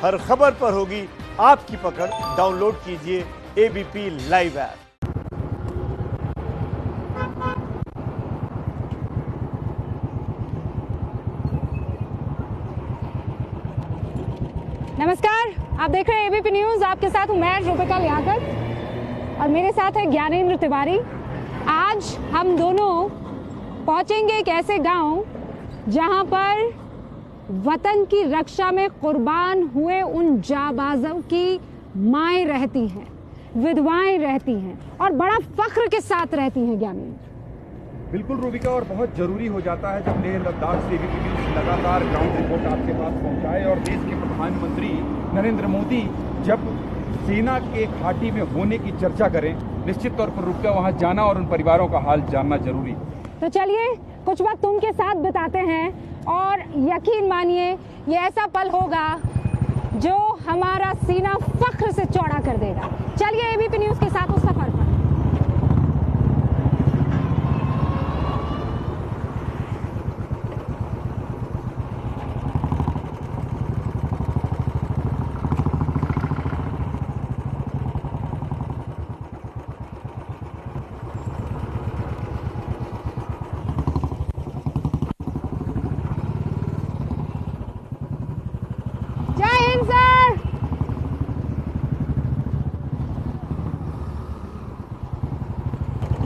हर खबर पर होगी आपकी पकड़। डाउनलोड कीजिए एबीपी लाइव ऐप। नमस्कार, आप देख रहे हैं एबीपी न्यूज। आपके साथ हूं मैं रूबिका लियाकत और मेरे साथ है ज्ञानेंद्र तिवारी। आज हम दोनों पहुंचेंगे एक ऐसे गांव जहां पर वतन की रक्षा में कुर्बान हुए उन जाबाजों की माएँ रहती हैं, विधवाएं रहती हैं और बड़ा फख्र के साथ रहती हैं। ज्ञानेंद्र, बिल्कुल रूबिका, और बहुत जरूरी हो जाता है जब लेह लद्दाख से एबीपी न्यूज लगातार ग्राउंड रिपोर्ट आपके पास पहुंचाए और देश के प्रधानमंत्री नरेंद्र मोदी जब सेना के घाटी में होने की चर्चा करें, निश्चित तौर पर रूबिका वहां जाना और उन परिवारों का हाल जानना जरूरी है। तो चलिए कुछ वक्त उनके साथ बिताते हैं और यकीन मानिए ये ऐसा पल होगा जो हमारा सीना फख्र से चौड़ा कर देगा। चलिए एबीपी न्यूज के साथ उस सफर पर।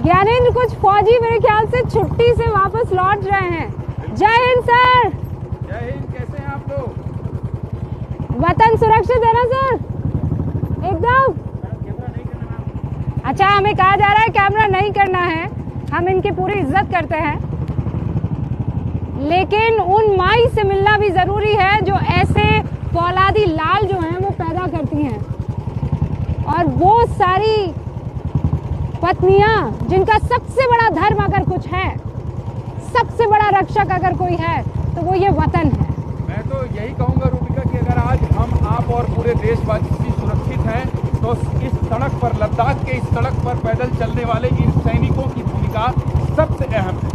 ज्ञानेंद्र, कुछ फौजी मेरे ख्याल से छुट्टी से वापस लौट रहे हैं। जय हिंद सर। जय हिंद। कैसे हैं आप लोग? वतन सुरक्षित है ना सर? एकदम। अच्छा, हमें कहा जा रहा है कैमरा नहीं करना है। हम इनकी पूरी इज्जत करते हैं, लेकिन उन माई से मिलना भी जरूरी है जो ऐसे फौलादी लाल जो हैं वो पैदा करती हैं, और वो सारी पत्नियां जिनका सबसे बड़ा धर्म अगर कुछ है, सबसे बड़ा रक्षक अगर कोई है तो वो ये वतन है। मैं तो यही कहूंगा रूबिका कि अगर आज हम, आप और पूरे देशवासी सुरक्षित हैं तो इस सड़क पर, लद्दाख के इस सड़क पर पैदल चलने वाले इन सैनिकों की भूमिका सबसे अहम है।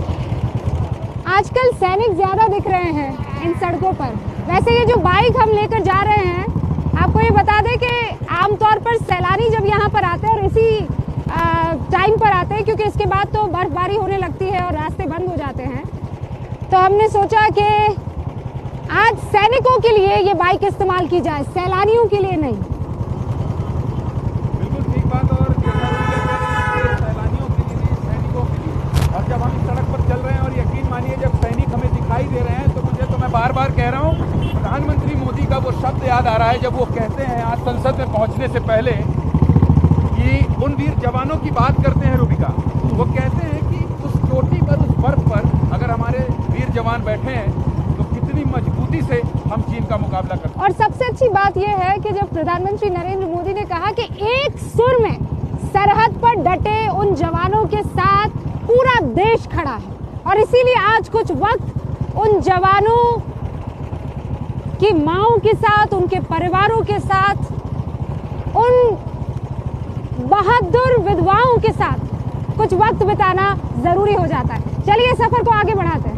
आजकल सैनिक ज्यादा दिख रहे हैं इन सड़कों पर। वैसे ये जो बाइक हम लेकर जा रहे हैं, आपको ये बता दें कि आमतौर पर सैलानी जब यहाँ पर आते हैं और इसी टाइम पर आते हैं, क्योंकि इसके बाद तो बर्फबारी होने लगती है और रास्ते बंद हो जाते हैं, तो हमने सोचा कि आज सैनिकों के लिए ये बाइक इस्तेमाल की जाए, सैलानियों के लिए नहीं। बिल्कुल ठीक बात। और सैलानियों के लिए, सैनिकों के लिए। और जब हम इस सड़क पर चल रहे हैं और यकीन मानिए जब सैनिक हमें दिखाई दे रहे हैं, तो मैं बार बार कह रहा हूँ, प्रधानमंत्री मोदी का वो शब्द याद आ रहा है जब वो कहते हैं आज संसद में पहुंचने से पहले कि उन वीर जवानों की बात करते हैं रूबिका। वो कहते हैं कि उस चोटी पर, उस बर्फ पर अगर हमारे वीर जवान बैठे हैं तो कितनी मजबूती से हम चीन का मुकाबला करते हैं। और सबसे अच्छी बात यह है कि जब प्रधानमंत्री नरेंद्र मोदी ने कहा कि एक सुर में सरहद पर डटे उन जवानों के साथ पूरा देश खड़ा है, और इसीलिए आज कुछ वक्त उन जवानों की माओं के साथ, उनके परिवारों के साथ, उन बहादुर विधवाओं के साथ कुछ वक्त बिताना जरूरी हो जाता है। चलिए सफर को आगे बढ़ाते हैं।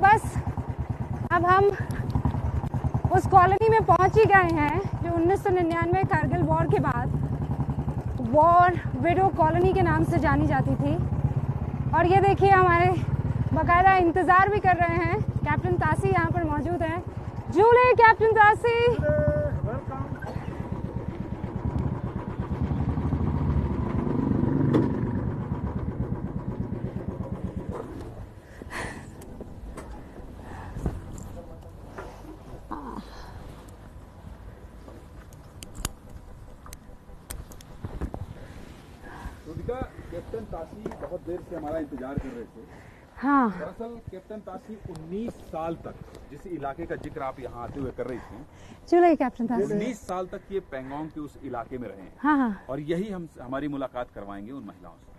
बस अब हम उस कॉलोनी में पहुंच ही गए हैं जो 1999 कारगिल वॉर के बाद वॉर विडो कॉलोनी के नाम से जानी जाती थी। और ये देखिए, हमारे बाकायदा इंतजार भी कर रहे हैं। कैप्टन तासी यहाँ पर मौजूद हैं। जूले कैप्टन तासी। कैप्टन तासी बहुत देर से हमारा इंतजार कर रहे थे। हाँ, दरअसल कैप्टन तासी 19 साल तक, जिस इलाके का जिक्र आप यहाँ आते हुए कर रही थी, चलिए कैप्टन तासी, 19 साल तक ये पैंगोंग के उस इलाके में रहे हैं। हाँ हाँ, और यही हमारी मुलाकात करवाएंगे उन महिलाओं से।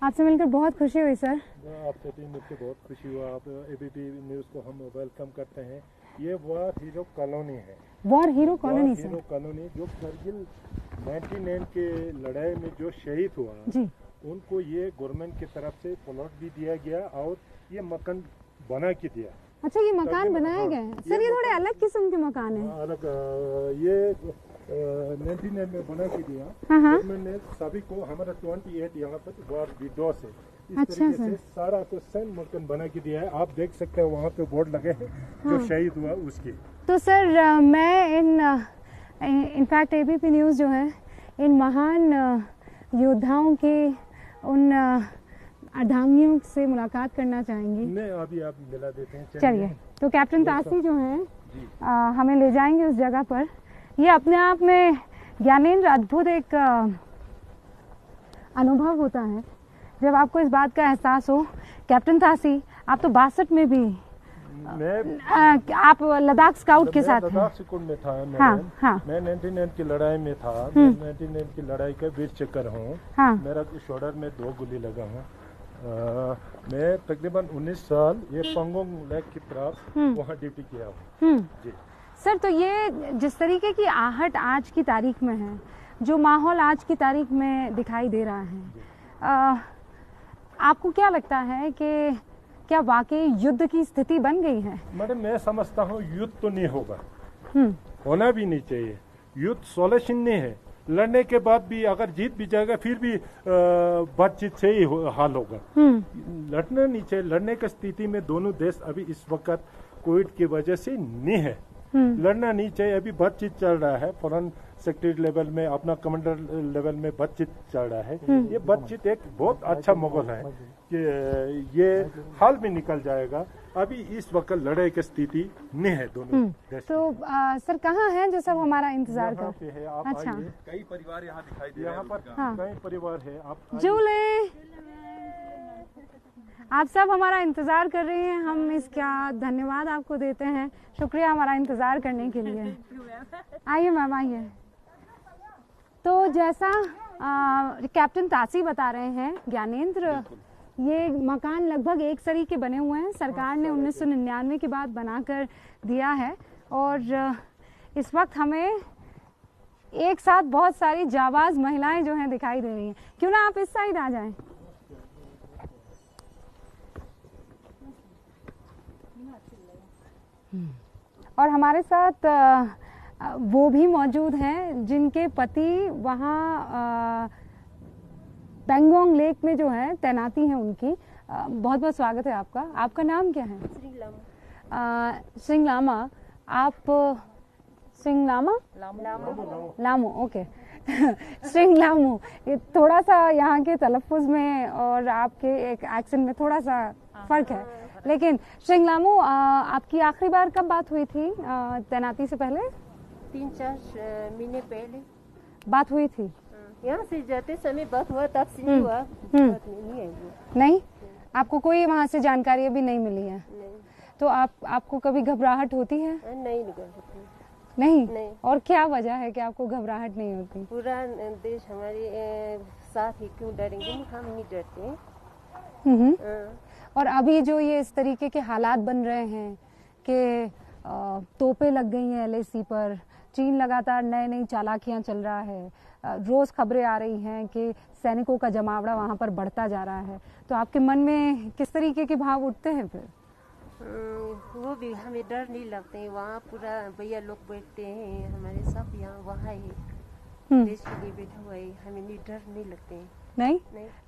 आपसे मिलकर बहुत खुशी हुई सर। आपसे भी मिलकर बहुत खुशी हुआ। आप एबीपी न्यूज़ को हम वेलकम करते हैं। ये वॉर हीरो कॉलोनी है। War hero colony hero colony जो कारगिल 99 के लड़ाई में जो शहीद हुआ जी, उनको ये गवर्नमेंट की तरफ से प्लॉट भी दिया गया और ये मकान बना के दिया। अच्छा, ये मकान बनाए गए हैं सर, ये थोड़े अलग किस्म के मकान हैं। अलग ये 99 में बना के दिया। हाँ। गवर्नमेंट ने सभी को हमारा 28 यहाँ पर वार विडोस है, इस अच्छा तरीके सर। से सारा को सेम मकान बना के दिया है। आप देख सकते हैं वहाँ पे बोर्ड लगे हैं जो शहीद हुआ उसके। तो सर मैं इनफैक्ट एबीपी न्यूज़ जो है इन महान योद्धाओं के उन अर्धांगियों से मुलाकात करना चाहेंगी। नहीं, अभी आप मिला देते हैं। चलिए, तो कैप्टन तासी जो हैं हमें ले जाएंगे उस जगह पर। ये अपने आप में ज्ञानेंद्र अद्भुत एक अनुभव होता है जब आपको इस बात का एहसास हो। कैप्टन तासी, आप तो 62 में भी आप लद्दाख स्काउट के साथ हैं। लद्दाख स्काउट में था। हाँ। मैं 99 की लड़ाई में था। मैं 99 की लड़ाई का वीर चक्र हूँ। हाँ। मेरा शोल्डर में 2 गोली लगा हूँ। मैं तकरीबन 19 साल ये पंगोंग लेक की तरफ वहाँ ड्यूटी किया हूँ। जी सर, तो ये जिस तरीके की आहट आज की तारीख में है, जो माहौल आज की तारीख में दिखाई दे रहा है, आपको क्या लगता है कि क्या वाकई युद्ध की स्थिति बन गई है? मैडम, मैं समझता हूँ युद्ध तो नहीं होगा, होना भी नहीं चाहिए। युद्ध सॉल्यूशन नहीं है। लड़ने के बाद भी अगर जीत भी जाएगा फिर भी बातचीत से ही हाल होगा। लड़ना नहीं चाहिए। लड़ने की स्थिति में दोनों देश अभी इस वक्त कोविड की वजह से नहीं है। लड़ना नहीं चाहिए। अभी बातचीत चल रहा है, फॉरेन सेक्रेटरी लेवल में, अपना कमांडर लेवल में बातचीत चल रहा है। ये बातचीत एक बहुत अच्छा माहौल है कि ये हाल में निकल जाएगा। अभी इस वक्त लड़ाई की स्थिति नहीं है दोनों देश। तो सर कहाँ है जो सब हमारा इंतजार यहाँ कर? पे है, आप अच्छा। आइए। कई परिवार यहाँ दिखाई दे रहे हैं। यहाँ पर हाँ। कई परिवार है। आप आइए। जूले, आप सब हमारा इंतजार कर रही हैं। हम इसका धन्यवाद आपको देते हैं। शुक्रिया हमारा इंतजार करने के लिए। आइए मैम, आइए। तो जैसा कैप्टन तासी बता रहे हैं ज्ञानेंद्र, ये मकान लगभग एक सरी के बने हुए हैं। सरकार ने 1999 के बाद बनाकर दिया है और इस वक्त हमें एक साथ बहुत सारी जाबाज महिलाएं जो हैं दिखाई दे रही हैं। क्यों ना आप इस साइड आ जाएं। और हमारे साथ वो भी मौजूद हैं जिनके पति वहाँ पेंगोंग लेक में जो है तैनाती है उनकी। बहुत बहुत स्वागत है आपका। आपका नाम क्या है? सिंगलामा। आप सिंगलामा? लामो, ओके। सिंगलामो, ये थोड़ा सा यहाँ के तलफ़ुज़ में और आपके एक एक्सेंट में थोड़ा सा फर्क है, लेकिन सिंगलामो, आपकी आखिरी बार कब बात हुई थी तैनाती से पहले? 3-4 महीने पहले बात हुई थी। यहाँ से जाते समय बात हुआ, तब से नहीं हुआ। बात नहीं है वो। नहीं, आपको कोई वहाँ से जानकारी अभी नहीं मिली है? नहीं। तो आपको कभी घबराहट होती है? नहीं होती। नहीं। और क्या वजह है कि आपको घबराहट नहीं होती? पूरा देश हमारे साथ ही, क्यों डरेंगे? हम नहीं डरते। और अभी जो ये इस तरीके के हालात बन रहे हैं कि तोपें लग गई हैं LAC पर, चीन लगातार नई चालाकियां चल रहा है, रोज खबरें आ रही हैं कि सैनिकों का जमावड़ा वहां पर बढ़ता जा रहा है, तो आपके मन में किस तरीके के भाव उठते हैं फिर? वो भी हमें डर नहीं लगते हैं। वहाँ पूरा भैया लोग बैठते हैं, हमारे सब यहाँ वहाँ ही देश के लिए बैठा हुआ है। हमें नहीं डर नहीं लगते हैं। नहीं।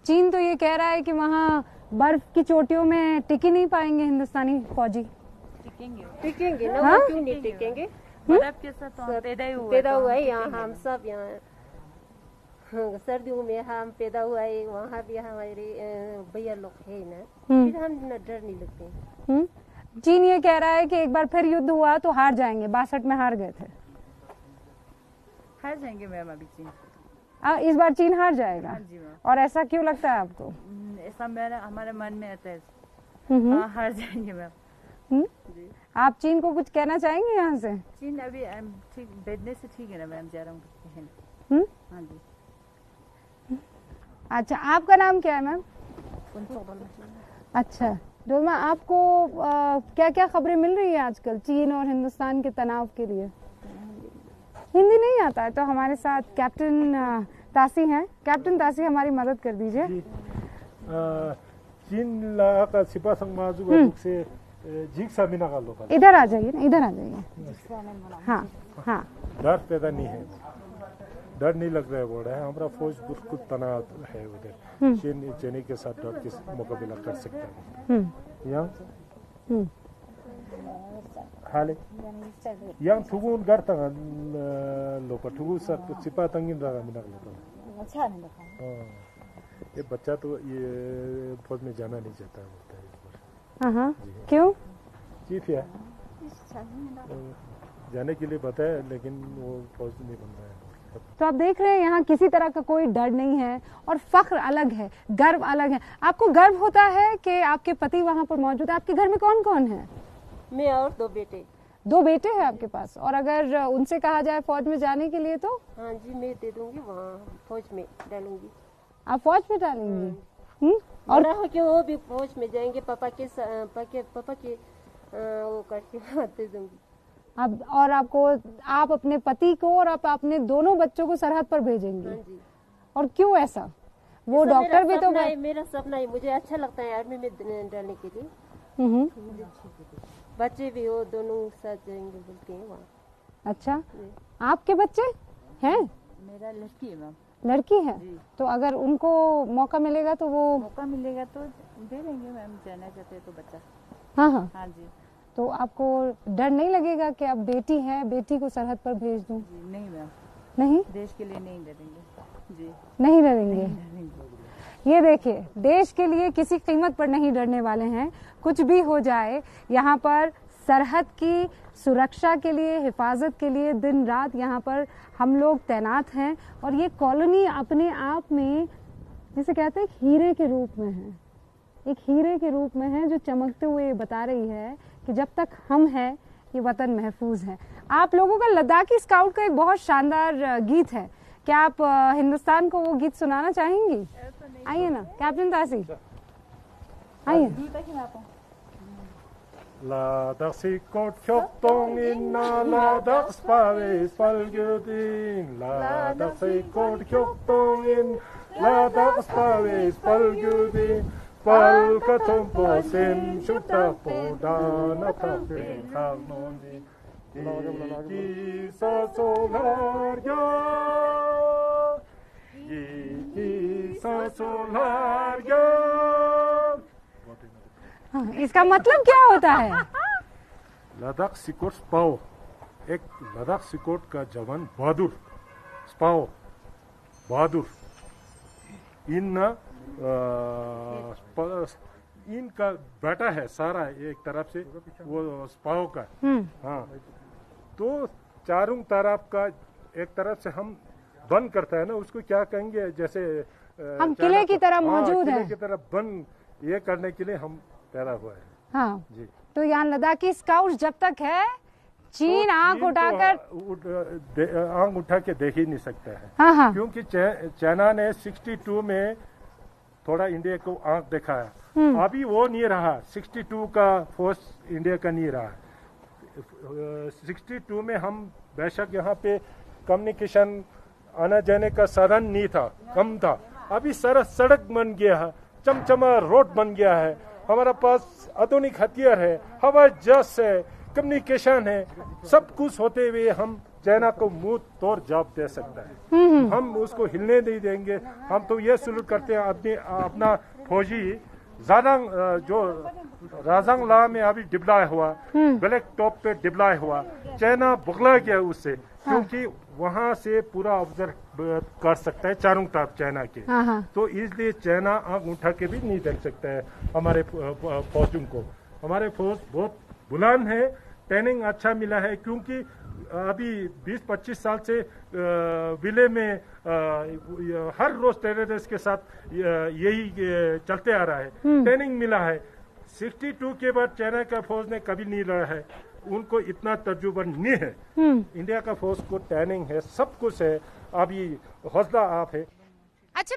चीन तो ये कह रहा है कि वहाँ बर्फ की चोटियों में टिक ही नहीं पाएंगे हिंदुस्तानी फौजी। टिकेंगे ना। हाँ? क्यों नहीं टिकेंगे? बर्फ के साथ तो पैदा हुआ है यहाँ। हम सब यहाँ सर्दियों में हम पैदा हुआ है। वहाँ भी हमारे भैया लोग है ना, फिर हम डर नहीं लगते। चीन ये कह रहा है कि एक बार फिर युद्ध हुआ तो हार जाएंगे। 62 में हार गए थे। हार जाएंगे मैम अभी चीन। इस बार चीन हार जाएगा? हाँ जी मैम। और ऐसा क्यों लगता है आपको? ऐसा हमारे मन में आता है। हार जाएंगे मैम। आप चीन को कुछ कहना चाहेंगे यहाँ से? चीन अभी ठीक बैठने से ठीक है ना मैम, जा रहा हूँ। हाँ जी। अच्छा, आपका नाम क्या है मैम? अच्छा डोलमा, आपको क्या क्या खबरें मिल रही है आजकल चीन और हिंदुस्तान के तनाव के लिए? हिंदी नहीं आता है तो हमारे साथ कैप्टन तासी हैं, कैप्टन तासी हमारी मदद कर दीजिए। चीन ला का सिपा संग माजू का दुख से जीक सामिना का लोग इधर आ जाइए ना, इधर आ जाइए। हाँ हाँ, डर पैदा नहीं है, डर नहीं लग रहा है, बोल रहा है हमारा फौज बिल्कुल तनाव है उधर। चीनी के साथ डर के मुकाबला कर सकता है। यहाँ हाले yang tugun garta लोग ठुगु सब सिपा तंगिन रहा मिना लोग। अच्छा नहीं देखा। ये बच्चा तो ये फौज में जाना नहीं चाहता बोलता है इस बार। हाँ, क्यों? चीफ है जाने के लिए बताया, लेकिन वो फौज नहीं बन रहा है। तो आप देख रहे हैं यहाँ किसी तरह का कोई डर नहीं है और फख्र अलग है, गर्व अलग है। आपको गर्व होता है कि आपके पति वहाँ पर मौजूद है। आपके घर में कौन कौन है? मैं और 2 बेटे। 2 बेटे हैं आपके पास, और अगर उनसे कहा जाए फौज में जाने के लिए तो? हाँ जी, मैं दे दूंगी, वहाँ फौज में डालूंगी। आप फौज में डालेंगी? और कि वो भी फौज में जाएंगे, पापा के वो करके दे दूंगी। अब और आप अपने पति को और आप अपने दोनों बच्चों को सरहद पर भेजेंगे? हाँ जी। और क्यों ऐसा? वो डॉक्टर भी तो मेरा सपना है, मुझे अच्छा लगता है आर्मी में डालने के लिए। बच्चे भी वो दोनों साथ जाएंगे बोलते हैं वहाँ। अच्छा, आपके बच्चे हैं? मेरा लड़की है मैम। लड़की है? तो अगर उनको मौका मिलेगा तो वो मौका मिलेगा तो दे देंगे मैम, जाना चाहते तो बच्चा। हाँ हाँ हाँ जी। तो आपको डर नहीं लगेगा कि अब बेटी है, बेटी को सरहद पर भेज दूं? जी नहीं मैम, नहीं, देश के लिए नहीं डरेंगे जी, नहीं डरेंगे। ये देखिए, देश के लिए किसी कीमत पर नहीं डरने वाले हैं। कुछ भी हो जाए, यहाँ पर सरहद की सुरक्षा के लिए, हिफाजत के लिए दिन रात यहाँ पर हम लोग तैनात हैं। और ये कॉलोनी अपने आप में, जिसे कहते हैं, हीरे के रूप में है। एक हीरे के रूप में है जो चमकते हुए बता रही है कि जब तक हम हैं ये वतन महफूज है। आप लोगों का लद्दाखी स्काउट का एक बहुत शानदार गीत है, क्या आप हिंदुस्तान को वो गीत सुनाना चाहेंगी? आइए ना कैप्टन तासी, आइए। Ladak sikot kyoktongin na ladak spares palgyudin. Ladak sikot kyoktongin ladak spares palgyudin. Palkatompo sim shutapo dana kape kagnondi. Iki sa solarya, iki sa solarya. हाँ, इसका मतलब क्या होता है? लद्दाख सिकोट स्पाओ, एक लद्दाख सिकोट का जवान बहादुर, स्पाओ बहादुर, इनका बेटा है सारा, एक तरफ से वो स्पाओ का। हाँ, तो चारों तरफ का एक तरफ से हम बंद करता है ना, उसको क्या कहेंगे, जैसे हम किले की तरह मौजूद है, किले की तरह बंद ये करने के लिए हम पैदा हुआ है। हाँ जी। तो यहाँ लद्दाखी स्काउट्स जब तक है, चीन आंख उठाकर आंख उठा के देख ही नहीं सकता है। हाँ हाँ। क्योंकि चाइना ने 62 में थोड़ा इंडिया को आंख दिखाया, अभी वो नहीं रहा। 62 का फोर्स इंडिया का नहीं रहा। 62 में हम बेशक यहाँ पे कम्युनिकेशन आना जाने का साधन नहीं था, कम था। अभी सारा सड़क बन गया है, चमचमा रोड बन गया है, हमारा पास आधुनिक हथियार है, हवाई जहाज है, कम्युनिकेशन है, सब कुछ होते हुए हम चाइना को मुंह तोड़ जवाब दे सकता है। हम उसको हिलने नहीं देंगे। हम तो ये सलूट करते हैं अपना फौजी ज्यादा जो राजंग ला में अभी डिप्लॉय हुआ, ब्लैक टॉप पे डिप्लॉय हुआ, चाइना बुगला गया उससे, क्योंकि वहां से पूरा ऑब्जर्व कर सकता है चारों तरफ चाइना के। तो इसलिए चाइना आंख उठा के भी नहीं देख सकता है हमारे फौजों को। हमारे फौज बहुत बुलंद है, ट्रेनिंग अच्छा मिला है, क्योंकि अभी 20-25 साल से विले में हर रोज टेररिस्ट के साथ यही चलते आ रहा है, ट्रेनिंग मिला है। 62 के बाद चाइना का फौज ने कभी नहीं लड़ा है, उनको इतना तजुर्बा नहीं है। इंडिया का फौज को ट्रेनिंग है, सब कुछ है, अभी हौसला आप है। अच्छा,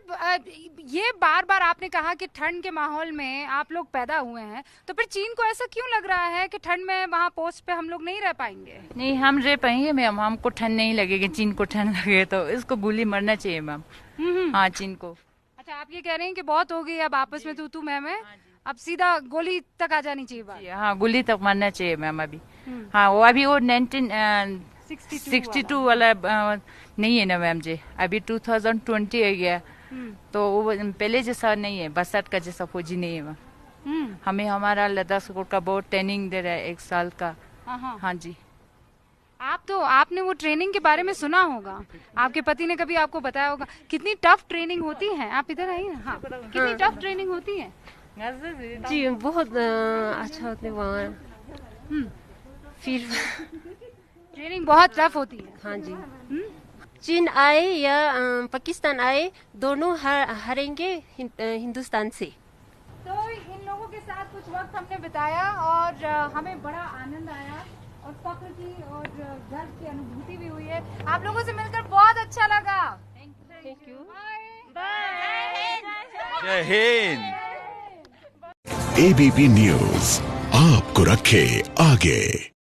ये बार बार आपने कहा कि ठंड के माहौल में आप लोग पैदा हुए हैं, तो फिर चीन को ऐसा क्यों लग रहा है कि ठंड में वहाँ पोस्ट पे हम लोग नहीं रह पाएंगे? नहीं, हम रह पाएंगे मैम, हमको ठंड नहीं लगेगी, चीन को ठंड लगे तो इसको गोली मारना चाहिए मैम। हाँ, चीन को। अच्छा, आप ये कह रहे हैं कि बहुत हो गई अब आपस में तू मैं, अब सीधा गोली तक आ जानी चाहिए बात। हाँ, गोली तक मारना चाहिए मैम अभी। हाँ, वो 1962 वाला नहीं है ना मैम जी, अभी 2020 हो गया, तो वो पहले जैसा नहीं है, बरसात का जैसा फौजी नहीं है मैम। हमें हमारा लद्दाख का बहुत ट्रेनिंग दे रहा है 1 साल का। हाँ जी। आपने वो ट्रेनिंग के बारे में सुना होगा, आपके पति ने कभी आपको बताया होगा कितनी टफ ट्रेनिंग होती है। आप इधर आइए ना। हाँ, कितनी टफ ट्रेनिंग होती है? जी बहुत अच्छा होते वहाँ। फिर ट्रेनिंग बहुत टफ होती है। हाँ जी। चीन आए या पाकिस्तान आए, दोनों हारेंगे हिंदुस्तान से। तो इन लोगों के साथ कुछ वक्त हमने बिताया और हमें बड़ा आनंद आया और फख्र की और गर्व की अनुभूति भी हुई है। आप लोगों से मिलकर बहुत अच्छा लगा। Thank you. जय हिंद। एबीपी न्यूज आपको रखे आगे।